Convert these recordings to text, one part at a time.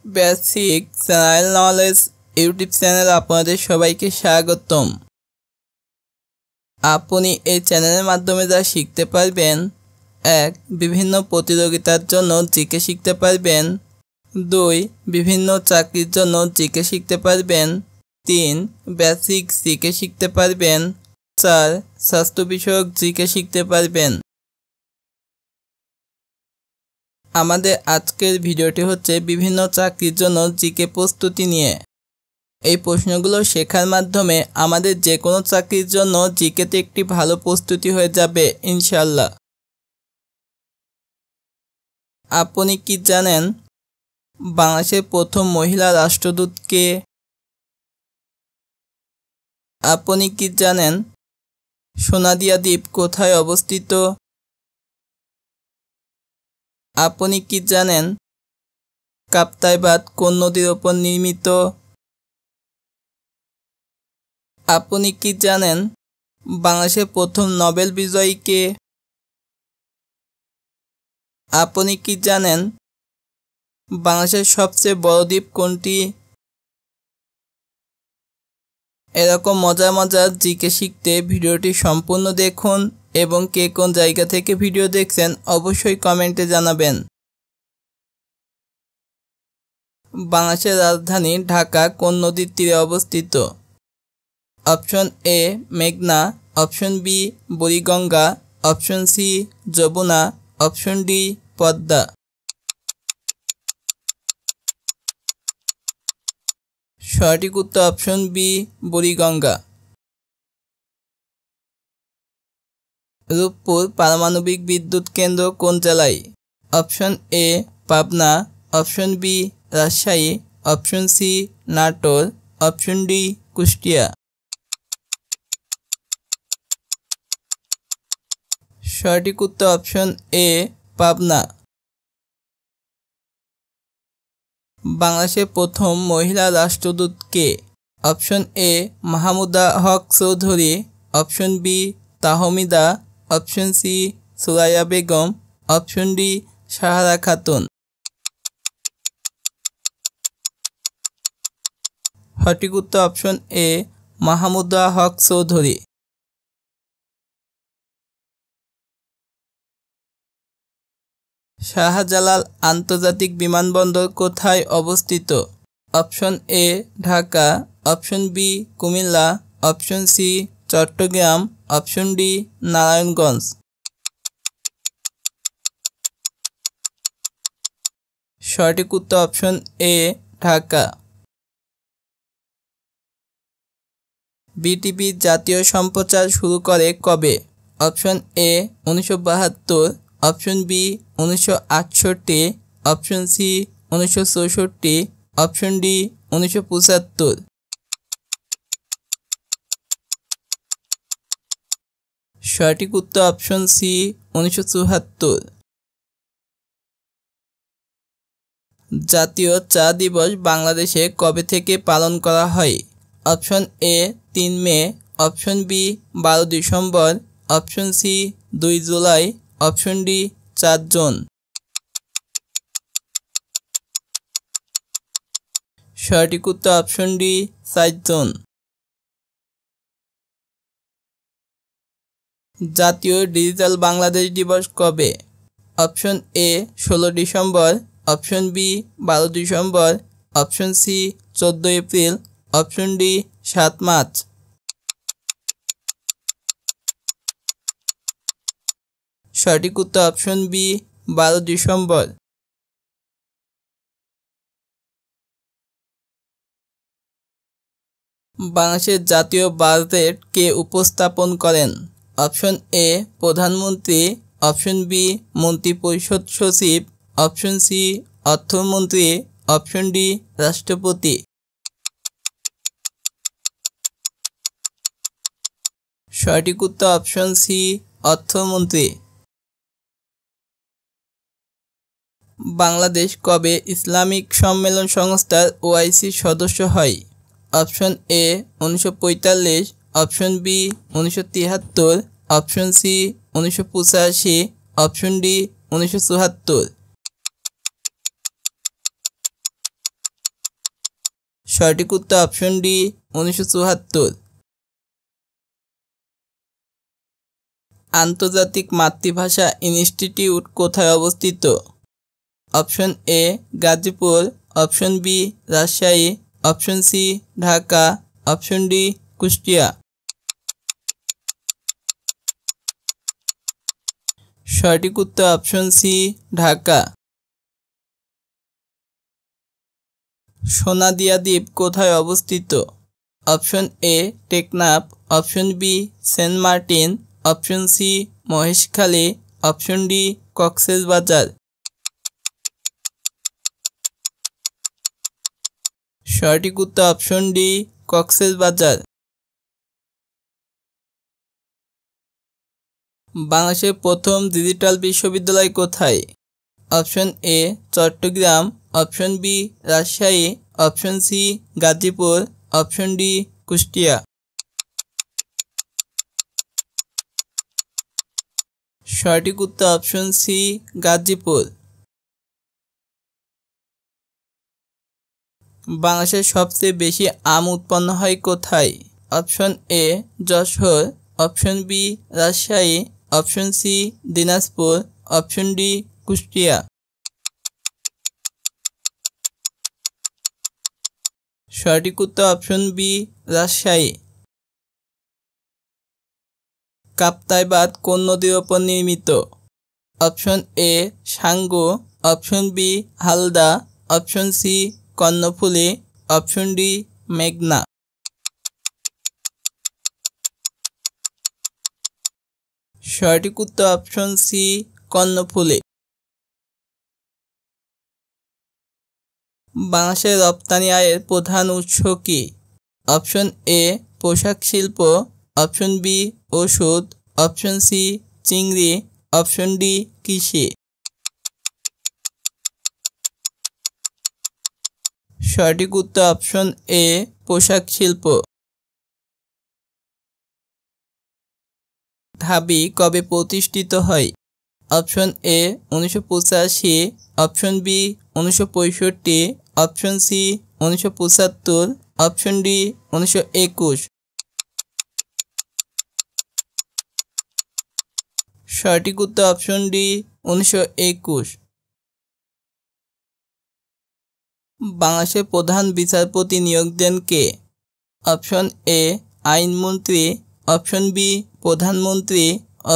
Basic general knowledge YouTube channel আপনাদের সবাইকে স্বাগতম। আপনি এই চ্যানেলের মাধ্যমে যা শিখতে পারবেন: 1. বিভিন্ন প্রতিযোগিতার জন্য জিকে শিখতে পারবেন। 2. বিভিন্ন চাকরির জন্য জিকে শিখতে পারবেন। 3. বেসিক জিকে শিখতে পারবেন। 4. স্বাস্থ্য বিষয়ক জিকে শিখতে পারবেন। আমাদের আজকের ভিডিওটি হচ্ছে বিভিন্ন চাকরির জন্য জিকে প্রস্তুতি নিয়ে। এই প্রশ্নগুলো শেখার মাধ্যমে আমাদের যে কোনো চাকরির জন্য জিকেতে একটি ভালো প্রস্তুতি হয়ে যাবে ইনশাআল্লাহ। আপনি কি জানেন বাংলাদেশের প্রথম মহিলা রাষ্ট্রদূত কে? আপনি কি জানেন সোনাদিয়া দ্বীপ কোথায় অবস্থিত? আপনি কি জানেন কাপ্তাই বাঁধ কোন নদীর ওপর নির্মিত? আপনি কি জানেন বাংলাদেশের প্রথম নোবেল বিজয়ী কে? আপনি কি জানেন বাংলাদেশের সবচেয়ে বড় দ্বীপ কোনটি? এরকম মজার মজার জিকে শিখতে ভিডিওটি সম্পূর্ণ দেখুন এবং কে কোন জায়গা থেকে ভিডিও দেখছেন অবশ্যই কমেন্টে জানাবেন। বাংলাদেশের রাজধানী ঢাকা কোন নদীর তীরে অবস্থিত? অপশন এ মেঘনা, option B Buriganga, option C Jamuna, option D Padma. সঠিক উত্তর অপশন বি বুড়িগঙ্গা। রূপপুর পারমাণবিক বিদ্যুৎ কেন্দ্র কোন জেলায়? Option A Pabna, option B Rajshahi, option C Natore, option D Kushtia. সঠিক উত্তর অপশন এ পাবনা। বাংলাদেশের প্রথম মহিলা রাষ্ট্রদূত কে? Option A Mahmuda Haque Chowdhury, option B Tahmida, option C Suraiya Begum, option D Sahara Khatun. সঠিক উত্তর অপশন এ মাহমুদা হক চৌধুরী। শাহজালাল আন্তর্জাতিক বিমানবন্দর কোথায় অবস্থিত? Option A Dhaka, option B Comilla, option C Chittagong, option D Narayanganj. সঠিক উত্তর অপশন এ ঢাকা। বিটিভি জাতীয় সম্প্রচার শুরু করে কবে? Option A 1972, option B 1968, option C 1964, option D 1975। সঠিক উত্তর অপশন সি 1974। জাতীয় চা দিবস বাংলাদেশে কবে থেকে পালন করা হয়? অপশন এ 3 মে, অপশন বি 12 ডিসেম্বর, অপশন সি 2 জুলাই, অপশন ডি 4 জুন। সঠিক উত্তর অপশন ডি 4 জুন। জাতীয় ডিজিটাল বাংলাদেশ দিবস কবে? অপশন এ 16 ডিসেম্বর, অপশন বি 12 ডিসেম্বর, অপশন সি 14 এপ্রিল, অপশন ডি 7 মার্চ। সঠিক উত্তর অপশন বি 12 ডিসেম্বর। বাংলাদেশের জাতীয় বাজেট কে উপস্থাপন করেন? অপশন এ প্রধানমন্ত্রী, অপশন বি মন্ত্রিপরিষদ সচিব, অপশন সি অর্থমন্ত্রী, অপশন ডি রাষ্ট্রপতি। সঠিক উত্তর অপশন সি অর্থমন্ত্রী। বাংলাদেশ কবে ইসলামিক সম্মেলন সংস্থার ওআইসি সদস্য হয়? Option A 1945, option B 1973, option C 1985, option D 1974। সঠিক উত্তর অপশন ডি 1974। আন্তর্জাতিক মাতৃভাষা ইনস্টিটিউট কোথায় অবস্থিত? Option A Gazipur, option B Rajshahi, option C Dhaka, option D Kushtia. সঠিক উত্তর অপশন সি ঢাকা। সোনাদিয়া দ্বীপ কোথায় অবস্থিত? Option A Teknaf, option B Saint Martin, option C Maheshkhali, option D Cox's Bazar. সঠিক উত্তর অপশন ডি কক্সবাজার। বাংলাদেশের প্রথম ডিজিটাল বিশ্ববিদ্যালয় কোথায়? Option A Chattogram, option B Rajshahi, option C Gazipur, option D Kushtia. সঠিক উত্তর অপশন সি গাজীপুর। বাংলাদেশের সবচেয়ে বেশি আম উৎপন্ন হয় কোথায়? Option A Jashore, option B Rajshahi, option C Dinajpur, option D Kushtia. সঠিক উত্তর অপশন বি রাজশাহী। কাপ্তাই বাঁধ কোন নদীর ওপর নির্মিত? Option A Sangu, option B Halda, option C Karnaphuli, option D মেঘনা। সঠিক উত্তর অপশন সি কর্ণফুলী। বাংলাদেশের রপ্তানি আয়ের প্রধান উৎস কি? অপশন এ পোশাক শিল্প, অপশন বি ওষুধ, অপশন সি চিংড়ি, অপশন ডি কৃষি। সঠিক উত্তর অপশন এ পোশাক শিল্প। ঢাবি কবে প্রতিষ্ঠিত হয়? Option A 1985, option B 1965, option C 1975, option D 1921। সঠিক উত্তর অপশন ডি 1921। বাংলাদেশের প্রধান বিচারপতি নিয়োগ দেন কে? অপশন এ আইনমন্ত্রী, অপশন বি প্রধানমন্ত্রী,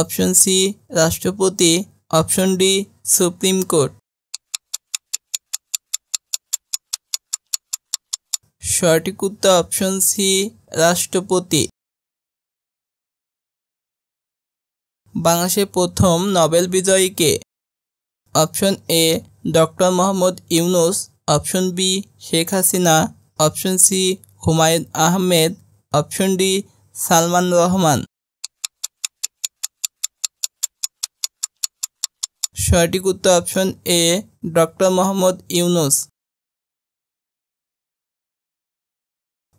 অপশন সি রাষ্ট্রপতি, অপশন ডি সুপ্রিম কোর্ট। সঠিক উত্তর অপশন সি রাষ্ট্রপতি। বাংলাদেশের প্রথম নোবেল বিজয়ী কে? Option A doctor Mohammad Yunus, option B Sheikh Hasina, option C Humayun Ahmed, option D Salman Rahman. সঠিক উত্তর option A doctor Mohammad Yunus.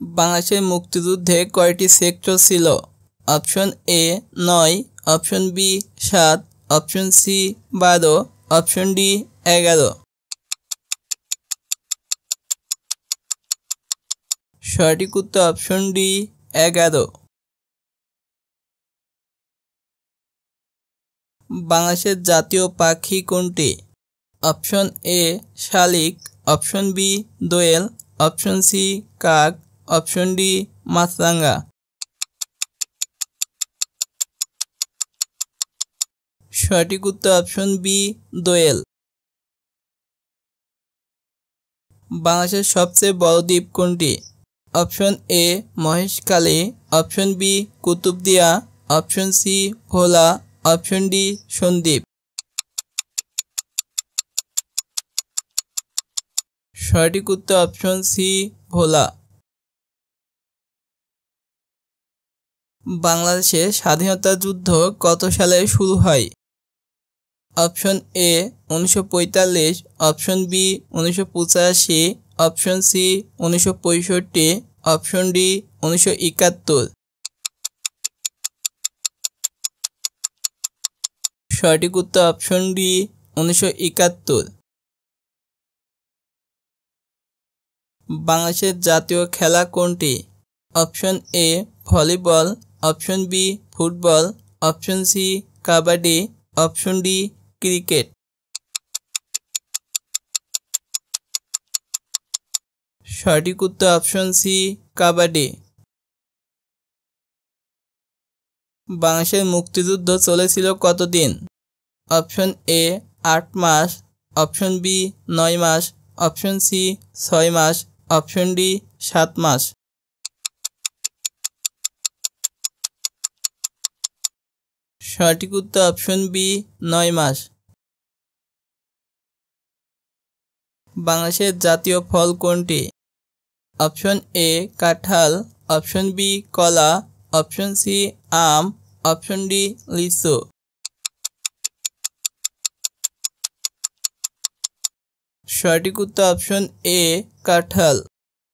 বাংলাদেশের মুক্তিযুদ্ধে কয়টি সেক্টর ছিল? Option A 9, option B 7, option C 12, option D 11। সঠিক উত্তর অপশন ডি 11। বাংলাদেশের জাতীয় পাখি কোনটি? অপশন এ শালিক, অপশন বি দোয়েল, অপশন সি কাক, অপশন ডি মাছরাঙা। সঠিক উত্তর অপশন বি দোয়েল। বাংলাদেশের সবচেয়ে বড় দ্বীপ কোনটি? Option A Maheshkhali, option B Kutubdia, option C Bhola, option D Sandwip. সঠিক উত্তর অপশন সি ভোলা। বাংলাদেশের স্বাধীনতা যুদ্ধ কত সালে শুরু হয়? Option A 1945, option B 1985, option C 1965, option D 1971। সঠিক উত্তর অপশন ডি 1971। বাংলাদেশের জাতীয় খেলা কোনটি? Option A volleyball, option B football, option C kabaddi, option D cricket. সঠিক উত্তর অপশন সি কাবাডি। বাংলাদেশের মুক্তিযুদ্ধ চলেছিল কতদিন? অপশন এ 8 মাস, অপশন বি 9 মাস, অপশন সি 6 মাস, অপশন ডি 7 মাস। সঠিক উত্তর অপশন বি 9 মাস। বাংলাদেশের জাতীয় ফল কোনটি? অপশন এ কাঁঠাল, অপশন বি কলা, অপশন সি আম, অপশন ডি লিচু। সঠিক উত্তর অপশন এ কাঁঠাল।